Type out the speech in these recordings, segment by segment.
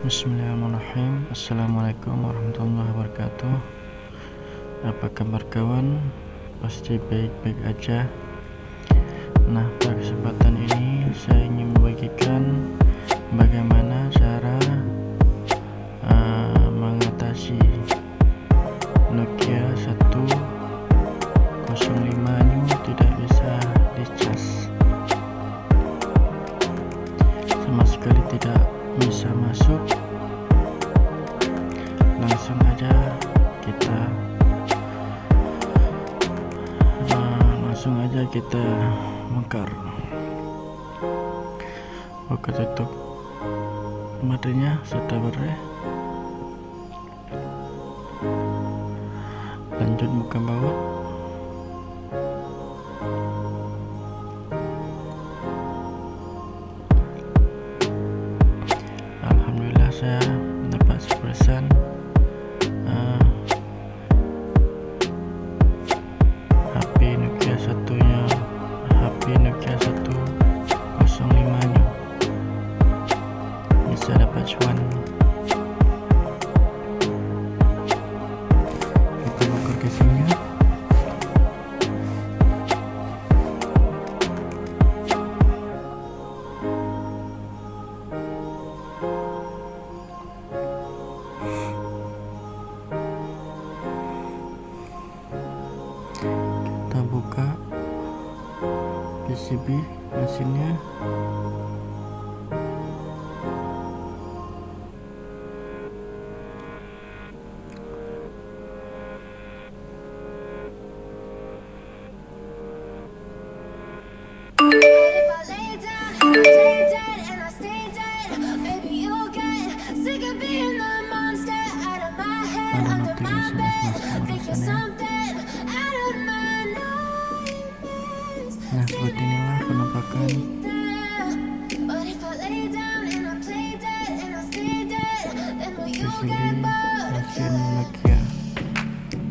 Bismillahirrahmanirrahim. Assalamualaikum warahmatullahi wabarakatuh. Apa kabar kawan? Pasti baik-baik aja. Nah, pada kesempatan ini saya ingin membagikan bagaimana cara mengatasi Nokia 105 tidak bisa dicas, sama sekali tidak bisa masuk. Langsung aja kita bongkar. Oke, tutup materinya sudah beres. Lanjut buka bawah. Alhamdulillah saya dapat 100%. HP Nokia 105 bisa dapat cuan. Kita buka casingnya. Kita buka PCB mesinnya. Ada notifikasi SMS. Nah, seperti inilah penampakan PCB mesin Nokia.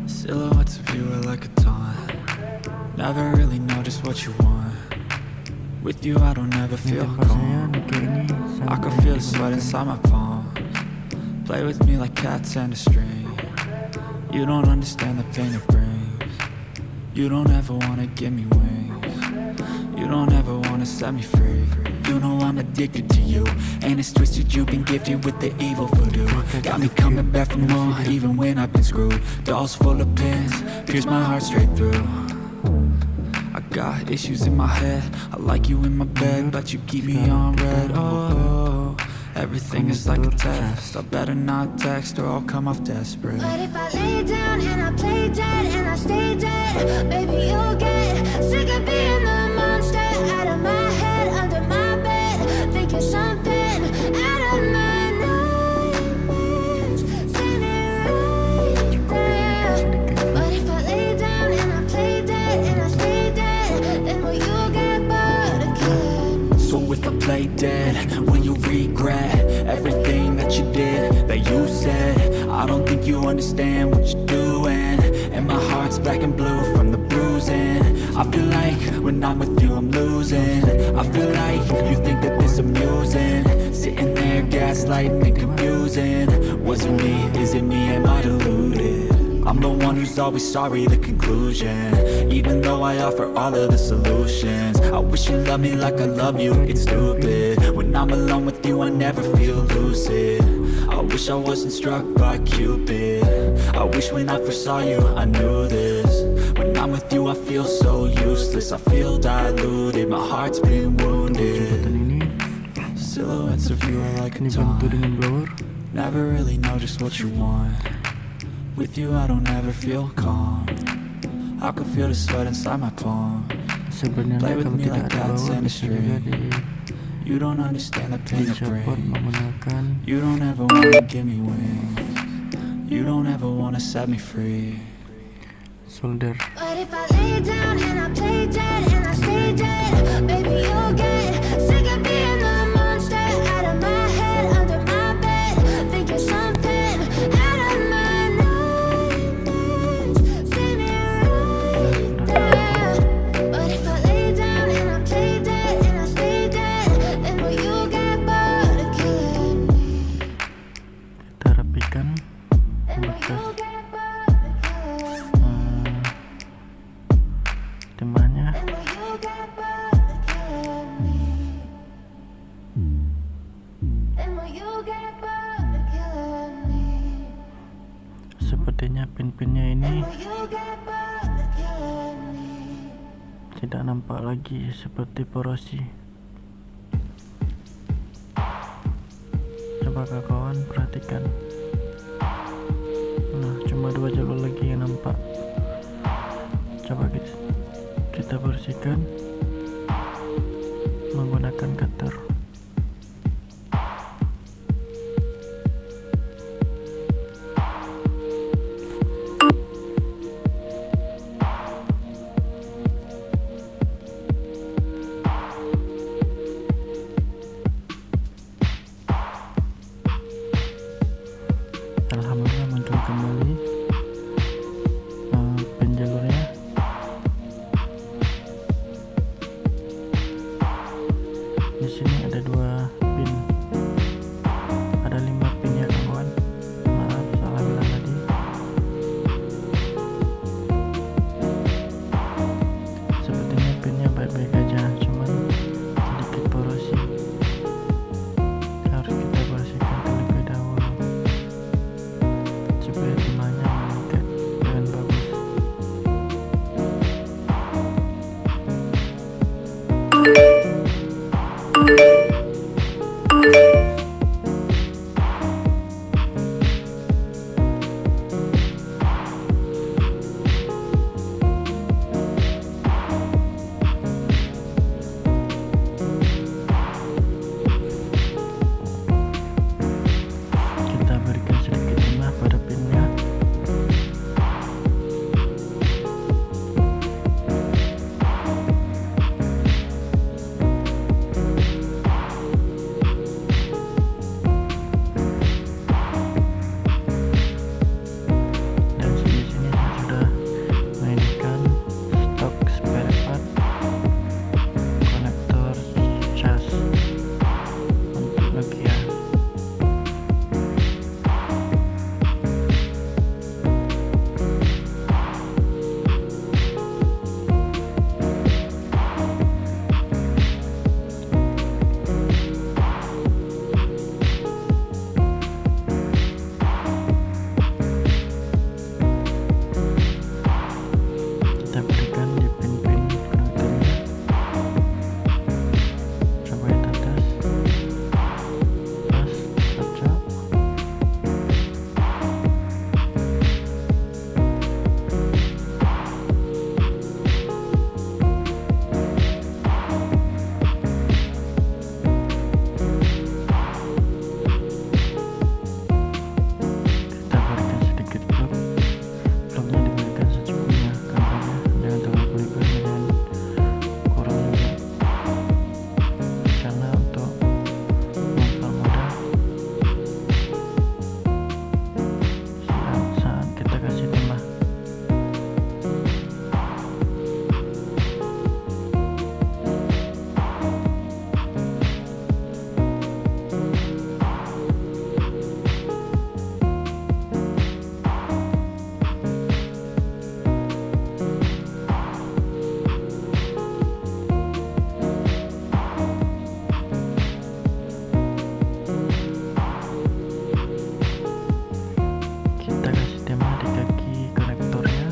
Silhouettes of you are like a taunt. Never really know just what you want. With you I don't ever feel calm. I can feel the sweat inside my palm. Play with me like cats and a string. You don't understand the pain it brings. You don't ever wanna give me wings. You don't ever wanna set me free. You know I'm addicted to you, and it's twisted. You've been gifted with the evil voodoo. Got me coming back for more, even when I've been screwed. Dolls full of pins, pierce my heart straight through. I got issues in my head. I like you in my bed, but you keep me on red. Oh, everything is like a test. I better not text or I'll come off desperate. But if I lay down and I play dead and I stay dead, baby, you'll get sick of being the monster out of my head, under my bed, thinking something out of my nightmares, standing right there. But if I lay down and I play dead and I stay dead, then will you get bored again? So if I play dead, will you regret everything that you did, that you said? I don't think you understand what you're doing, and my heart's black and blue from the bruising. I feel like when I'm with you I'm losing. I feel like you think that this amusing, sitting there gaslighting and confusing. Was it me? Is it me? Am I deluded? I'm the one who's always sorry, the conclusion, even though I offer all of the solutions. I wish you loved me like I love you, it's stupid. When I'm alone with you I never feel lucid. I wish I wasn't struck by Cupid. I wish when I first saw you I knew this. When I'm with you I feel so useless. I feel diluted, my heart's been wounded. Silhouettes of you are like a taunt. Never really know just what you want. With you I don't ever feel calm. I can feel the sweat inside my palm. Play with me like cats and a string. You don't understand the pain it brings. You don't ever wanna give me wings. You don't ever wanna set me free. Solder. But if I lay down and I play dead and I stay dead, baby, you'll get sick of being the monster out of my head, under my bed, thinking something out of my nightmares, standing right there. But if I lay down and I play dead and I stay dead, then will you get bored again? tidak nampak lagi seperti porosi. Coba kawan perhatikan. Nah, cuma 2 jalur lagi yang nampak. Coba kita bersihkan menggunakan cutter. Alhamdulillah muncul kembali penjalurnya. Di sini ada 2 pin, ada 5 pin ya kawan. Maaf salah bilang tadi. Sepertinya pinnya baik-baik aja, cuman sedikit porosi. Harus kita bersihkan terlebih dahulu supaya timahnya mengikat dengan bagus. Kita berikan sedikit timah pada pinnya. Dan di sini saya sudah mainkan stok spare part konektor cas untuk Nokia. Kita berikan di pin-pin konektornya. Coba kita tes. Pas, cocok. Kita berikan sedikit blok. Bloknya diberikan secukupnya, kancingnya jangan terlalu berlebihan dan kurang juga, karena untuk mempermudah saat kita kasih timah. Kita kasih timah di kaki konektornya.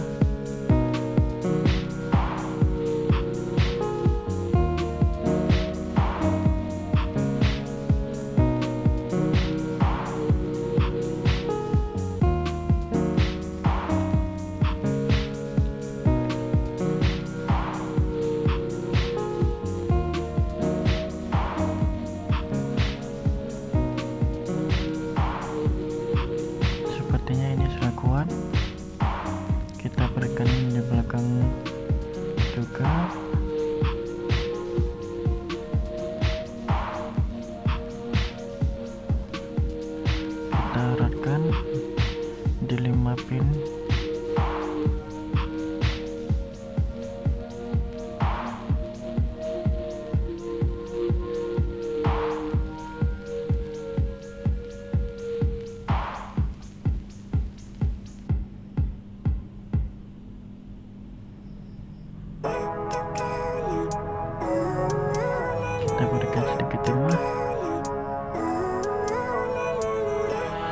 Sepertinya ini sudah kuat. Kita berikan di belakang juga. Kita eratkan di 5 pin. Kita berikan sedikit timah.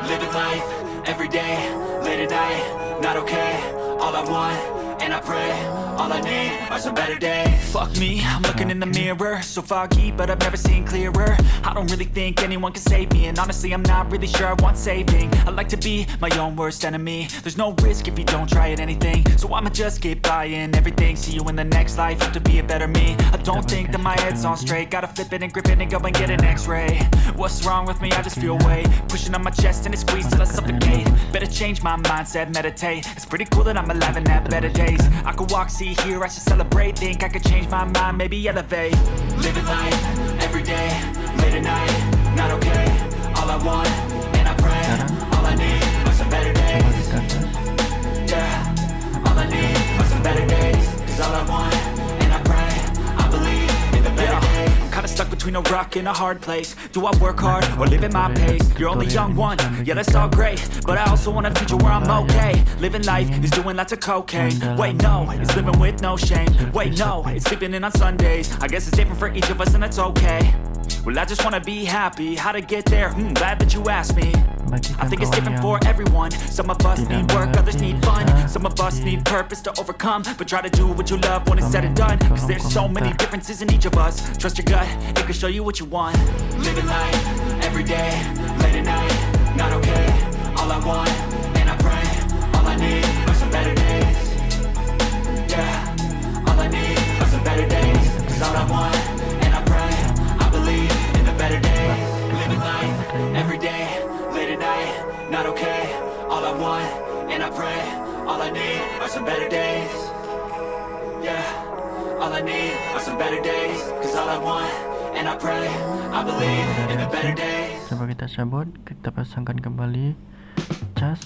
Living life, every day, late at night, not okay. All I want and I pray. All I need are some better days. Fuck me, I'm looking in the mirror, so foggy, but I've never seen clearer. I don't really think anyone can save me, and honestly I'm not really sure I want saving. I like to be my own worst enemy. There's no risk if you don't try at anything, so I'ma just keep buying everything. See you in the next life, have to be a better me. I don't think that my head's on straight, gotta flip it and grip it and go and get an x-ray. What's wrong with me? I just feel weight pushing on my chest and it squeezes till I suffocate. Better change my mindset, meditate. It's pretty cool that I'm alive and have better days. I could walk, see, hear, I should celebrate. Think I could change my mind, maybe elevate. Living life, every day, late at night, not okay. All I want, and I pray, all I need are some better days. Yeah, all I need are some better days. Cause all I want, and I pray, I believe in the better days. I'm kinda stuck between a rock and a hard place. Do I work hard or live at my pace? You're only young one, yeah that's all great, but I also want a future where I'm okay. Living life is doing lots of cocaine. Wait no, it's living with no shame. Wait no, it's sleeping in on Sundays. I guess it's different for each of us and that's okay. Well I just wanna be happy. How to get there? Glad that you asked me. I think it's different for everyone. Some of us need work, others need fun. Some of us need purpose to overcome. But try to do what you love when it's said and done. Cause there's so many differences in each of us. Trust your gut, it can show you what you want. Living life, every day, late at night, not okay. All I want, and I pray, all I need are some better days. Yeah, all I need are some better days. Cause all I want, and I pray, I believe in the better days. Living life, every day, late at night, not okay. All I want, and I pray, all I need are some better days. Yeah, all I need are some better days. Cause all I want, and I pray, I believe in the better days. Coba kita cabut, kita pasangkan kembali cas.